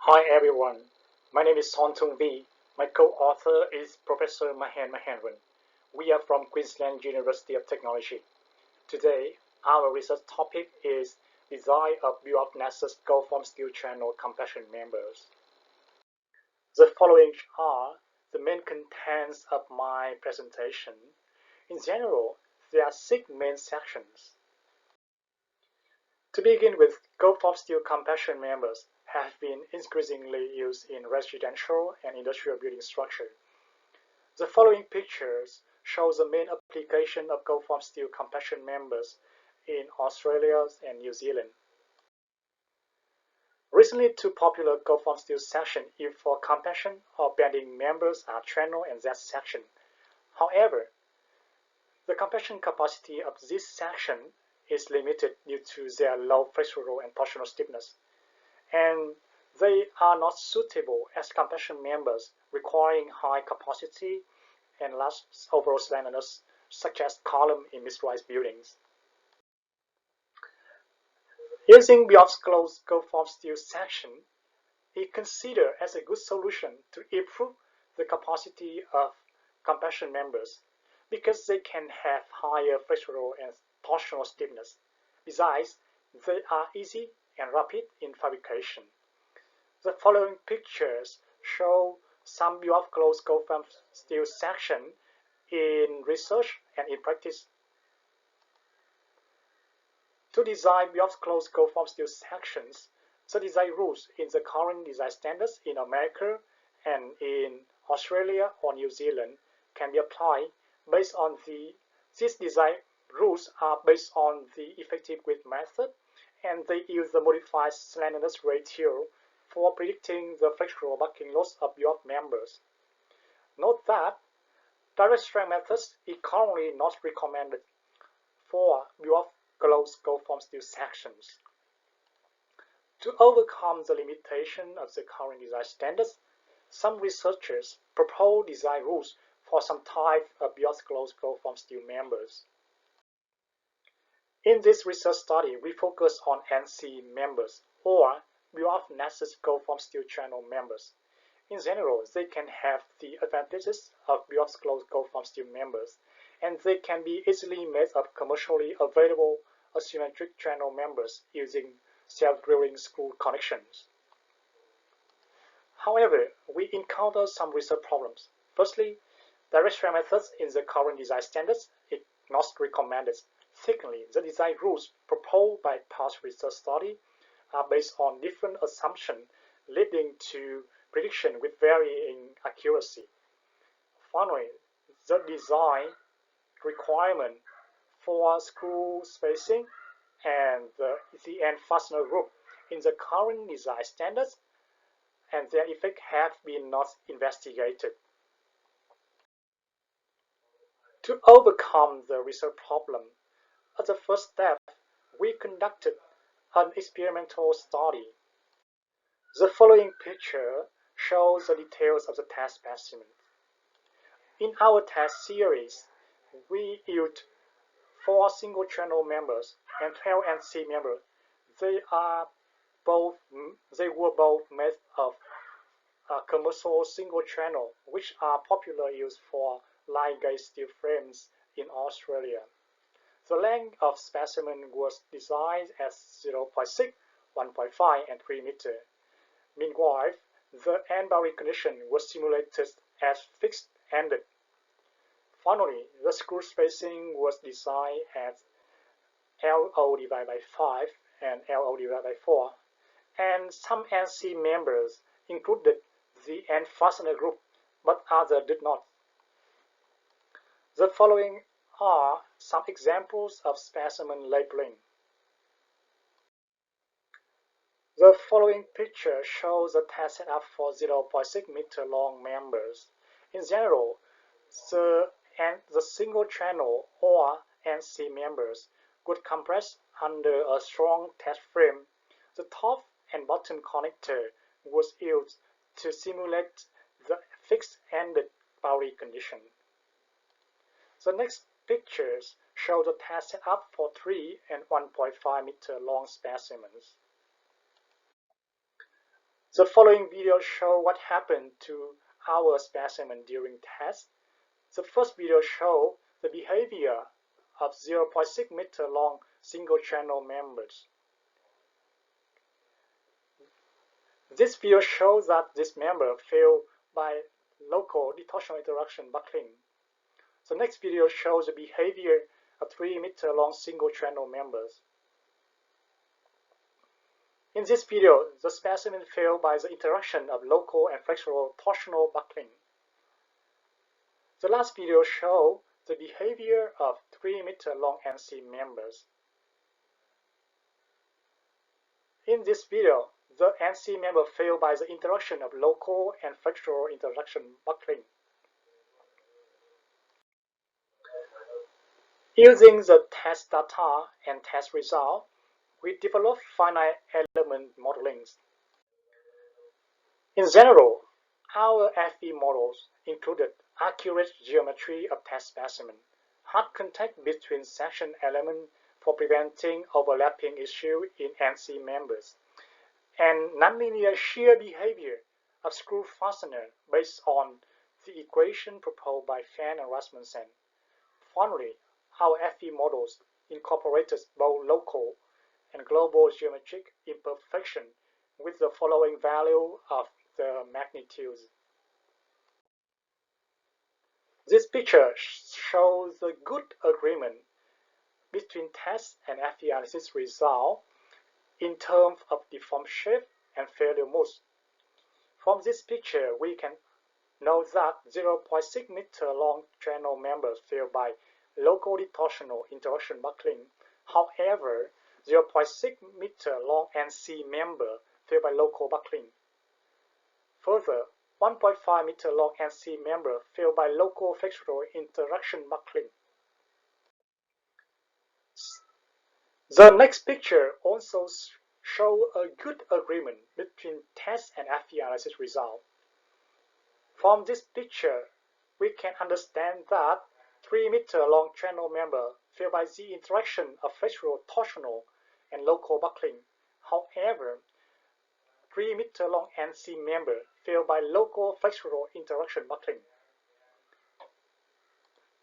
Hi everyone, my name is Tung Vy. My co-author is Professor Mahendran. We are from Queensland University of Technology. Today, our research topic is design of view of NASA's Gulf Farm Steel Channel compression members. The following are the main contents of my presentation. In general, there are 6 main sections. To begin with, Gulf Farm Steel compression members have been increasingly used in residential and industrial building structure. The following pictures show the main application of Gulf Farm Steel compression members in Australia and New Zealand. Recently, two popular Gulf Farm Steel sections used for compression or bending members are channel and Z section. However, the compression capacity of this section is limited due to their low flexural and torsional stiffness, and they are not suitable as compression members requiring high capacity and large overall slenderness, such as column in mid-rise buildings. Using Bioff's closed Gulf Farm Steel section is considered as a good solution to improve the capacity of compression members because they can have higher flexural and torsional stiffness. Besides, they are easy and rapid in fabrication. The following pictures show some Bioff closed Gulf Farm Steel section in research and in practice. To design Bioff closed Gulf Farm Steel sections, the design rules in the current design standards in America and in Australia or New Zealand can be applied based on these design rules are based on the effective width method, and they use the modified slenderness ratio for predicting the flexural bucking loss of Bioff members. Note that direct strength methods is currently not recommended for Bioff closed Gulf Farm Steel sections. To overcome the limitation of the current design standards, some researchers propose design rules for some type of Bioff closed Gulf Farm Steel members. In this research study, we focus on NC members, or Bioff NASA's Gulf Farm Steel Channel members. In general, they can have the advantages of Bioff's closed Gulf Farm Steel members, and they can be easily made of commercially available asymmetric channel members using self-drilling screw connections. However, we encounter some research problems. Firstly, direct strength methods in the current design standards is not recommended. Secondly, the design rules proposed by past research study are based on different assumptions, leading to prediction with varying accuracy. Finally, the design requirement for screw spacing and the end fastener group in the current design standards and their effect have been not investigated. To overcome the research problem, as a first step, we conducted an experimental study. The following picture shows the details of the test specimen. In our test series, we used 4 single-channel members and 12 NC members. They were both made of commercial single-channel, which are popular used for light gauge steel frames in Australia. The length of specimen was designed as 0.6, 1.5, and 3 meters. Meanwhile, the end boundary condition was simulated as fixed-ended. Finally, the screw spacing was designed as LO divided by 5 and LO divided by 4, and some NC members included the end fastener group, but others did not. The following are some examples of specimen labeling. The following picture shows a test setup for 0.6 meter long members. In general, the single channel or NC members would compress under a strong test frame. The top and bottom connector was used to simulate the fixed-ended boundary condition. The next pictures show the test setup for 3 and 1.5 meter long specimens. The following video show what happened to our specimen during test. The first video show the behavior of 0.6 meter long single channel members. This video shows that this member failed by local detorsional interaction buckling. The next video shows the behavior of 3 meter long single channel members. In this video, the specimen failed by the interaction of local and flexural torsional buckling. The last video shows the behavior of 3 meter long NC members. In this video, the NC member failed by the interaction of local and flexural interaction buckling. Using the test data and test result, we developed finite element modelings. In general, our FE models included accurate geometry of test specimen, hard contact between section elements for preventing overlapping issue in NC members, and nonlinear shear behavior of screw fastener based on the equation proposed by Fan and Rasmussen. Finally, our FE models incorporated both local and global geometric imperfection with the following value of the magnitudes. This picture shows the good agreement between test and FE analysis result in terms of deform shape and failure modes. From this picture, we can note that 0.6 meter long channel members fail by local detorsional interaction buckling. However, 0.6 meter long NC member fail by local buckling. Further, 1.5 meter long NC member fail by local flexural interaction buckling. The next picture also shows a good agreement between test and FE analysis result. From this picture, we can understand that 3 meter long channel member fail by the interaction of flexural torsional and local buckling. However, 3 meter long NC member fail by local flexural interaction buckling.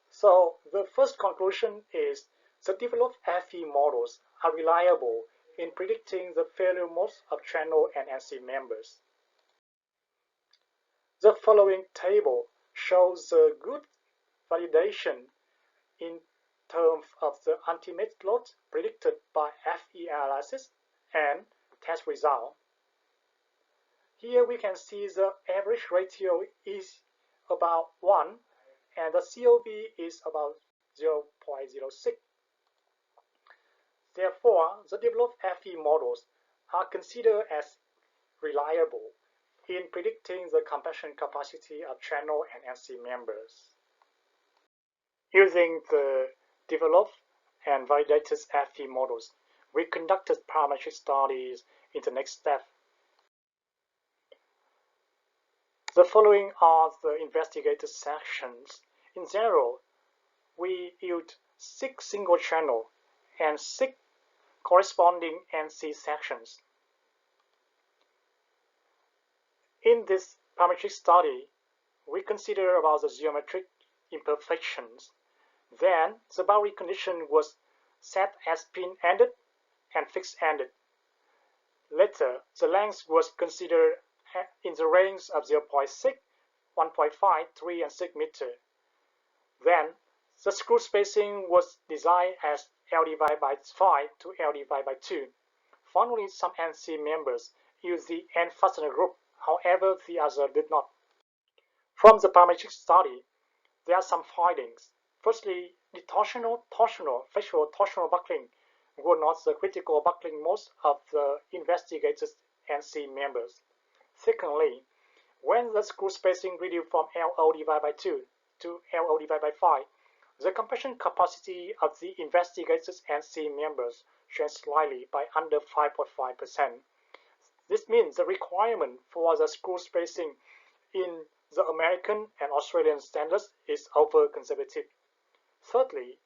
So the first conclusion is the developed FE models are reliable in predicting the failure modes of channel and NC members. The following table shows the good validation in terms of the ultimate load predicted by FE analysis and test result. Here we can see the average ratio is about 1 and the COV is about 0.06. Therefore, the developed FE models are considered as reliable in predicting the compression capacity of channel and NC members. Using the developed and validated FE models, we conducted parametric studies in the next step. The following are the investigated sections. In general, we used 6 single channel and 6 corresponding NC sections. In this parametric study, we consider about the geometric imperfections. Then, the boundary condition was set as pin-ended and fixed-ended. Later, the length was considered in the range of 0.6, 1.5, 3, and 6 meter. Then, the screw spacing was designed as L divided by 5 to L divided by 2. Finally, some NC members used the end fastener group, however, the other did not. From the parametric study, there are some findings. Firstly, the torsional, flexural torsional buckling were not the critical buckling modes of the investigated NC members. Secondly, when the screw spacing reduced from LO divided by 2 to LO divided by 5, the compression capacity of the investigated NC members changed slightly by under 5.5%. This means the requirement for the screw spacing in the American and Australian standards is over-conservative. Thirdly,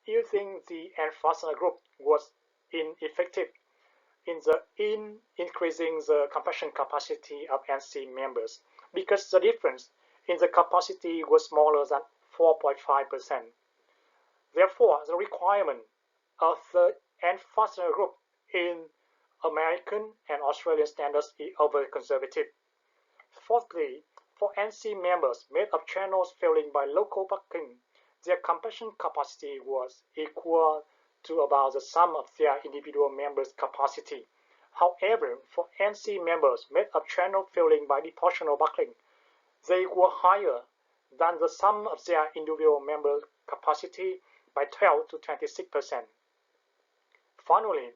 using the end fastener group was ineffective in increasing the compression capacity of NC members, because the difference in the capacity was smaller than 4.5%. Therefore, the requirement of the end fastener group in American and Australian standards is over-conservative. Fourthly, for NC members made of channels failing by local buckling, their compression capacity was equal to about the sum of their individual members' capacity. However, for NC members made of channel failing by torsional buckling, they were higher than the sum of their individual member capacity by 12 to 26%. Finally,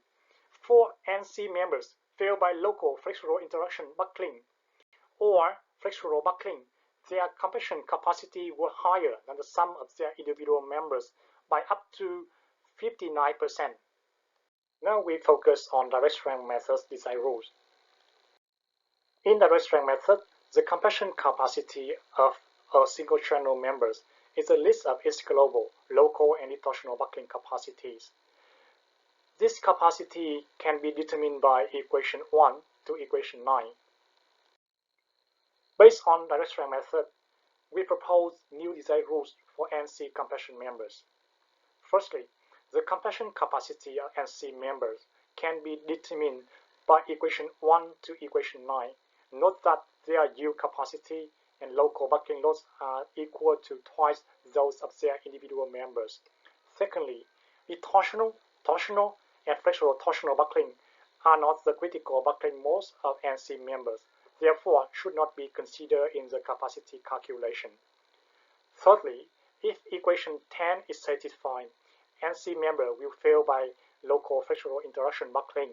for NC members failed by local flexural interaction buckling or flexural buckling, their compression capacity were higher than the sum of their individual members by up to 59%. Now we focus on direct strength methods design rules. In direct strength method, the compression capacity of a single channel members is a list of its global, local, and torsional buckling capacities. This capacity can be determined by equation 1 to equation 9. Based on direct strength method, we propose new design rules for NC compression members. Firstly, the compression capacity of NC members can be determined by equation 1 to equation 9. Note that their yield capacity and local buckling loads are equal to twice those of their individual members. Secondly, the torsional, and flexural torsional buckling are not the critical buckling modes of NC members, therefore should not be considered in the capacity calculation. Thirdly, if equation 10 is satisfied, NC member will fail by local flexural interaction buckling,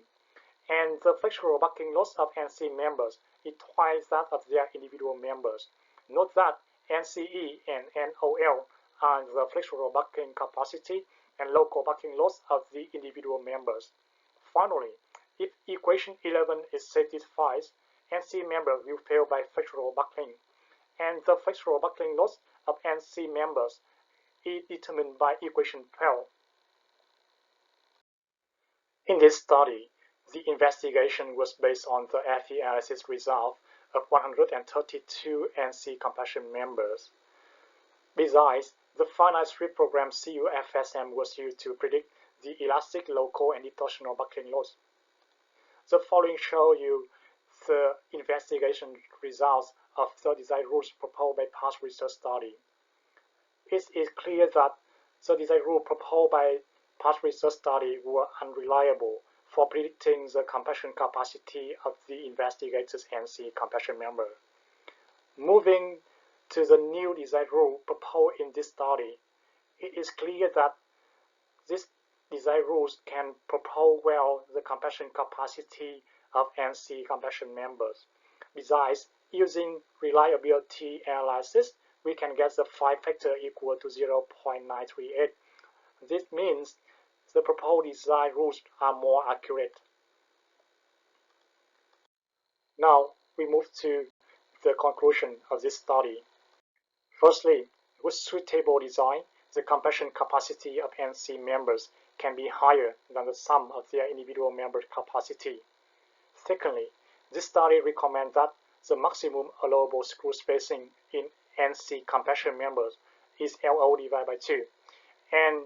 and the flexural buckling loss of NC members is twice that of their individual members. Note that NCE and NOL are the flexural buckling capacity and local buckling loss of the individual members. Finally, if equation 11 is satisfied, NC member will fail by flexural buckling, and the flexural buckling loss of NC members is determined by equation 12. In this study, the investigation was based on the FE analysis result of 132 NC compression members. Besides, the finite strip program CUFSM was used to predict the elastic, local, and torsional buckling loss. The following show you the investigation results of the design rules proposed by past research study. It is clear that the design rule proposed by past research study were unreliable for predicting the compression capacity of the investigator's NC compression member. Moving to the new design rule proposed in this study, it is clear that these design rules can propose well the compression capacity of NC compression members. Besides, using reliability analysis, we can get the phi factor equal to 0.938. This means the proposed design rules are more accurate. Now we move to the conclusion of this study. Firstly, with suitable design, the compression capacity of NC members can be higher than the sum of their individual member capacity. Secondly, this study recommends that the maximum allowable screw spacing in NC compression members is LO divided by 2, and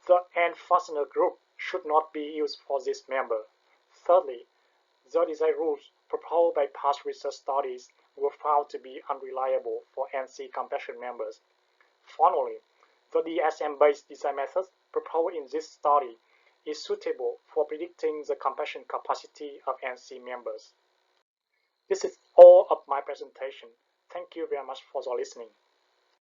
the end fastener group should not be used for this member. Thirdly, the design rules proposed by past research studies were found to be unreliable for NC compression members. Finally, the DSM-based design method proposed in this study is suitable for predicting the compression capacity of NC members. This is all of my presentation. Thank you very much for your listening.